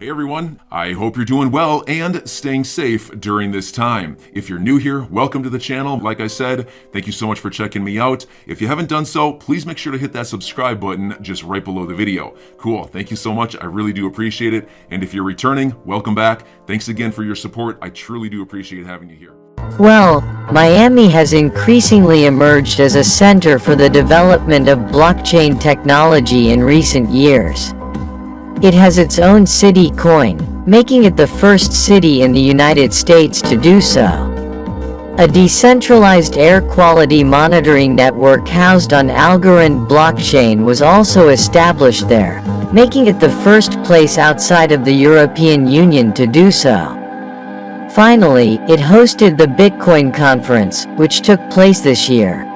Hey everyone, I hope you're doing well and staying safe during this time. If you're new here, welcome to the channel. Like I said, thank you so much for checking me out. If you haven't done so, please make sure to hit that subscribe button just right below the video. Cool, thank you so much. I really do appreciate it. And if you're returning, welcome back. Thanks again for your support. I truly do appreciate having you here. Well, Miami has increasingly emerged as a center for the development of blockchain technology in recent years. It has its own city coin, making it the first city in the United States to do so. A decentralized air quality monitoring network housed on Algorand blockchain was also established there, making it the first place outside of the European Union to do so. Finally, it hosted the Bitcoin conference, which took place this year.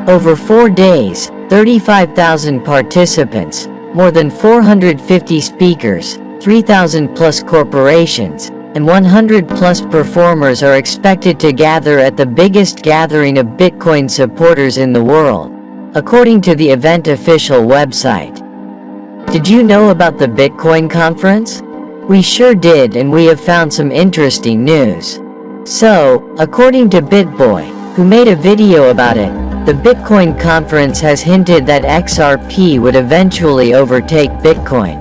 Over 4 days, 35,000 participants, more than 450 speakers, 3,000 plus corporations, and 100 plus performers are expected to gather at the biggest gathering of Bitcoin supporters in the world, according to the event official website. Did you know about the Bitcoin conference? We sure did, and we have found some interesting news. So, according to BitBoy, who made a video about it, the Bitcoin conference has hinted that XRP would eventually overtake Bitcoin.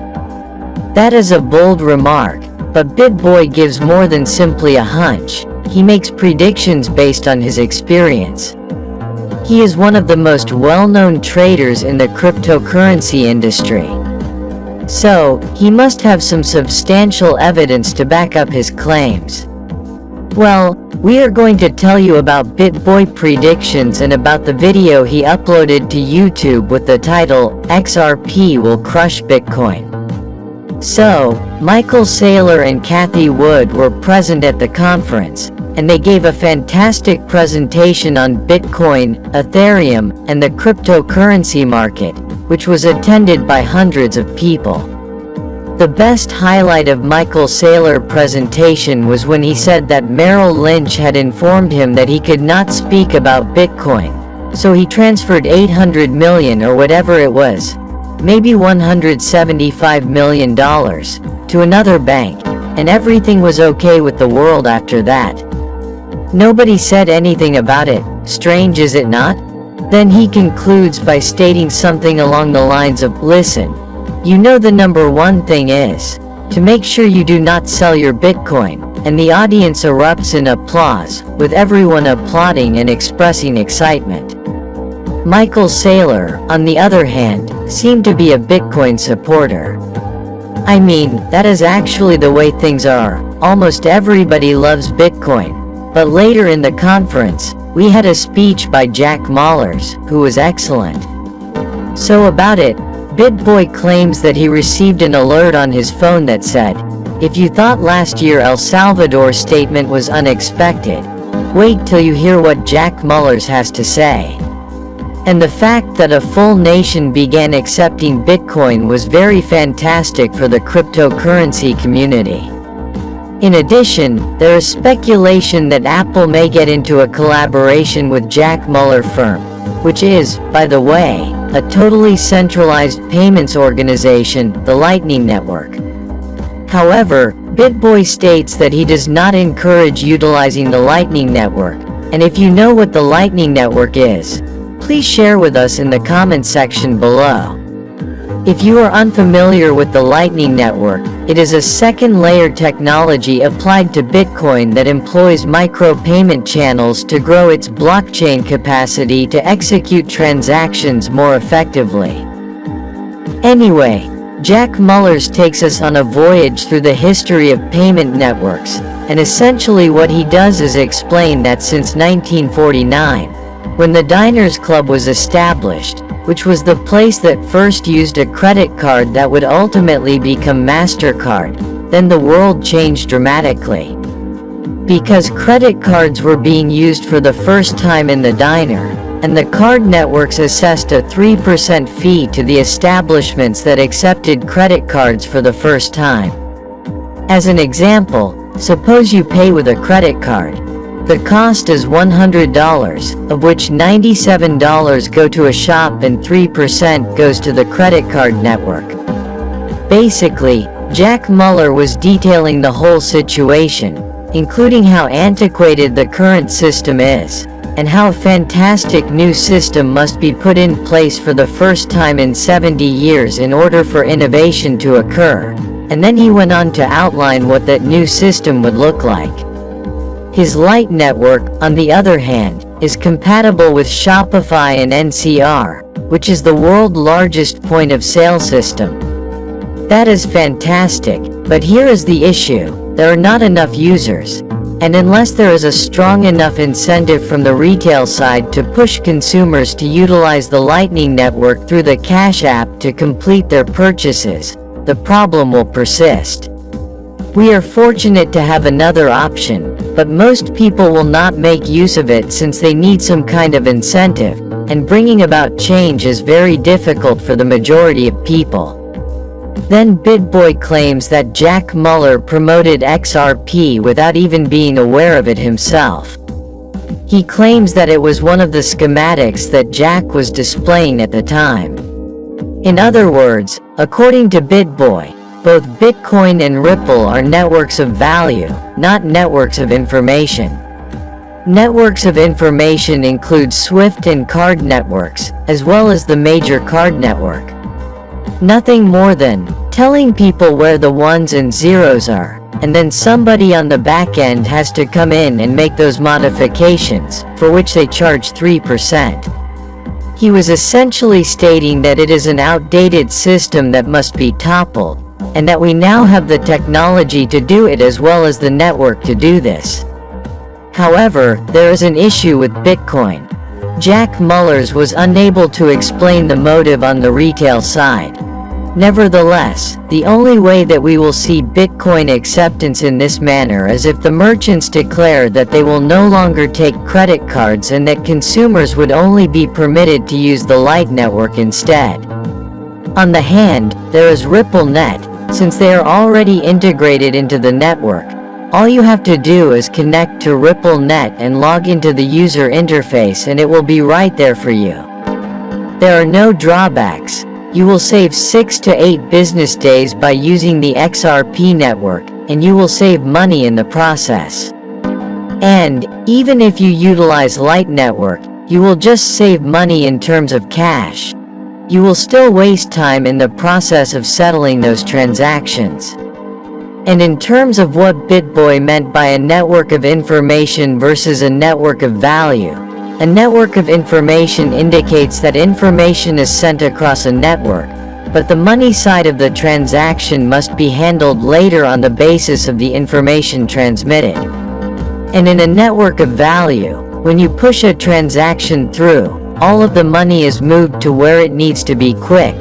That is a bold remark, but BitBoy gives more than simply a hunch. He makes predictions based on his experience. He is one of the most well-known traders in the cryptocurrency industry. So, he must have some substantial evidence to back up his claims. Well, we are going to tell you about BitBoy predictions and about the video he uploaded to YouTube with the title, XRP Will Crush Bitcoin. So, Michael Saylor and Cathie Wood were present at the conference, and they gave a fantastic presentation on Bitcoin, Ethereum, and the cryptocurrency market, which was attended by hundreds of people. The best highlight of Michael Saylor's presentation was when he said that Merrill Lynch had informed him that he could not speak about Bitcoin, so he transferred $800 million or whatever it was, maybe $175 million, to another bank, and everything was okay with the world after that. Nobody said anything about it, strange is it not? Then he concludes by stating something along the lines of, listen, you know the number one thing is to make sure you do not sell your Bitcoin, and the audience erupts in applause, with everyone applauding and expressing excitement. Michael Saylor, on the other hand, seemed to be a Bitcoin supporter. I mean, that is actually the way things are. Almost everybody loves Bitcoin. But later in the conference, we had a speech by Jack Mallers, who was excellent. So about it, BitBoy claims that he received an alert on his phone that said, if you thought last year El Salvador's statement was unexpected, wait till you hear what Jack Mallers has to say. And the fact that a full nation began accepting Bitcoin was very fantastic for the cryptocurrency community. In addition, there is speculation that Apple may get into a collaboration with Jack Mallers firm, which is, by the way, a totally centralized payments organization, the Lightning Network. However, BitBoy states that he does not encourage utilizing the Lightning Network, and if you know what the Lightning Network is, please share with us in the comment section below. If you are unfamiliar with the Lightning Network, it is a second-layer technology applied to Bitcoin that employs micro-payment channels to grow its blockchain capacity to execute transactions more effectively. Anyway, Jack Mallers takes us on a voyage through the history of payment networks, and essentially what he does is explain that since 1949, when the Diners Club was established, which was the place that first used a credit card that would ultimately become MasterCard, then the world changed dramatically. Because credit cards were being used for the first time in the diner, and the card networks assessed a 3% fee to the establishments that accepted credit cards for the first time. As an example, suppose you pay with a credit card. The cost is $100, of which $97 go to a shop and 3% goes to the credit card network. Basically, Jack Muller was detailing the whole situation, including how antiquated the current system is, and how a fantastic new system must be put in place for the first time in 70 years in order for innovation to occur, and then he went on to outline what that new system would look like. His Lite network, on the other hand, is compatible with Shopify and NCR, which is the world's largest point-of-sale system. That is fantastic, but here is the issue: there are not enough users. And unless there is a strong enough incentive from the retail side to push consumers to utilize the Lightning Network through the Cash App to complete their purchases, the problem will persist. We are fortunate to have another option, but most people will not make use of it since they need some kind of incentive, and bringing about change is very difficult for the majority of people. Then BitBoy claims that Jack Muller promoted XRP without even being aware of it himself. He claims that it was one of the schematics that Jack was displaying at the time. In other words, according to BitBoy, both Bitcoin and Ripple are networks of value, not networks of information. Networks of information include SWIFT and card networks, as well as the major card network. Nothing more than telling people where the ones and zeros are, and then somebody on the back end has to come in and make those modifications, for which they charge 3%. He was essentially stating that it is an outdated system that must be toppled, and that we now have the technology to do it as well as the network to do this. However, there is an issue with Bitcoin. Jack Mullers was unable to explain the motive on the retail side. Nevertheless, the only way that we will see Bitcoin acceptance in this manner is if the merchants declare that they will no longer take credit cards and that consumers would only be permitted to use the Lite network instead. On the hand, there is RippleNet, since they are already integrated into the network. All you have to do is connect to RippleNet and log into the user interface and it will be right there for you. There are no drawbacks. You will save 6 to 8 business days by using the XRP network, and you will save money in the process. And, even if you utilize Lite network, you will just save money in terms of cash. You will still waste time in the process of settling those transactions. And in terms of what BitBoy meant by a network of information versus a network of value, a network of information indicates that information is sent across a network, but the money side of the transaction must be handled later on the basis of the information transmitted. And in a network of value, when you push a transaction through, all of the money is moved to where it needs to be quick.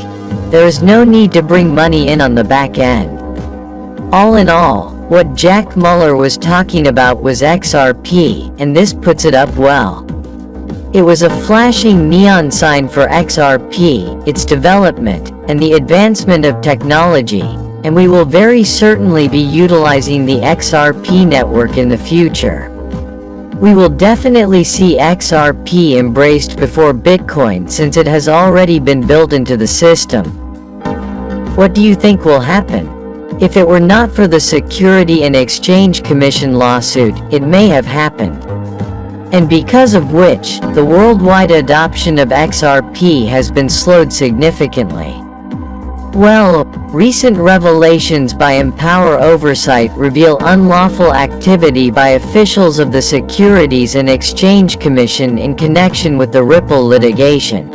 There is no need to bring money in on the back end. All in all, what Jack Muller was talking about was XRP, and this puts it up well. It was a flashing neon sign for XRP, its development, and the advancement of technology, and we will very certainly be utilizing the XRP network in the future. We will definitely see XRP embraced before Bitcoin since it has already been built into the system. What do you think will happen? If it were not for the Security and Exchange Commission lawsuit, it may have happened. And because of which, the worldwide adoption of XRP has been slowed significantly. Well, recent revelations by Empower Oversight reveal unlawful activity by officials of the Securities and Exchange Commission in connection with the Ripple litigation.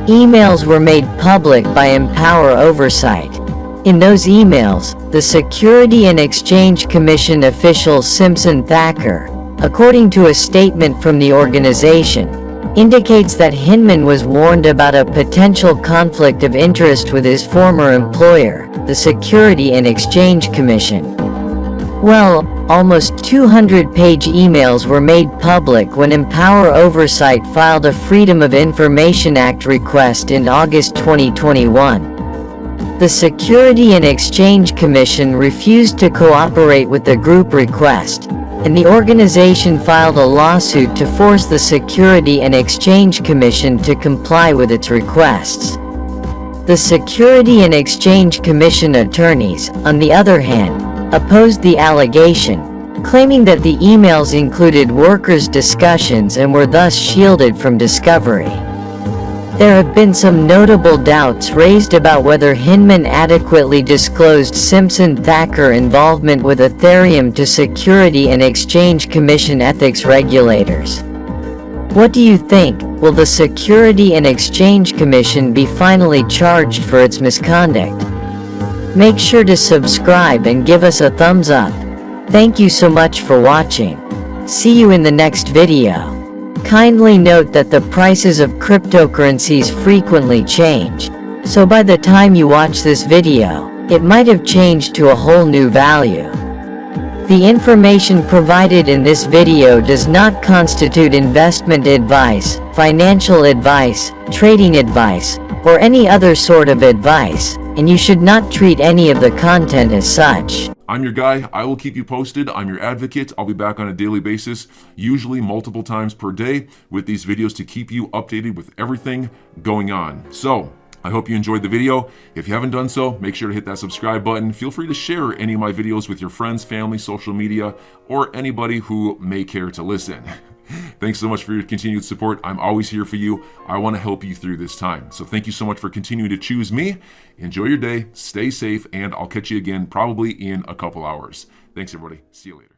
Emails were made public by Empower Oversight. In those emails, the Security and Exchange Commission official Simpson Thacker, according to a statement from the organization, indicates that Hinman was warned about a potential conflict of interest with his former employer, the Security and Exchange Commission. Well, almost 200-page emails were made public when Empower Oversight filed a Freedom of Information Act request in August 2021. The Security and Exchange Commission refused to cooperate with the group request, and the organization filed a lawsuit to force the Security and Exchange Commission to comply with its requests. The Security and Exchange Commission attorneys, on the other hand, opposed the allegation, claiming that the emails included workers' discussions and were thus shielded from discovery. There have been some notable doubts raised about whether Hinman adequately disclosed Simpson-Thacker involvement with Ethereum to Security and Exchange Commission ethics regulators. What do you think? Will the Security and Exchange Commission be finally charged for its misconduct? Make sure to subscribe and give us a thumbs up. Thank you so much for watching. See you in the next video. Kindly note that the prices of cryptocurrencies frequently change, so by the time you watch this video, it might have changed to a whole new value. The information provided in this video does not constitute investment advice, financial advice, trading advice, or any other sort of advice, and you should not treat any of the content as such. I'm your guy. I will keep you posted. I'm your advocate. I'll be back on a daily basis, usually multiple times per day, with these videos to keep you updated with everything going on. So, I hope you enjoyed the video. If you haven't done so, make sure to hit that subscribe button. Feel free to share any of my videos with your friends, family, social media, or anybody who may care to listen. Thanks so much for your continued support. I'm always here for you. I want to help you through this time. So thank you so much for continuing to choose me. Enjoy your day, stay safe, and I'll catch you again probably in a couple hours. Thanks, everybody. See you later.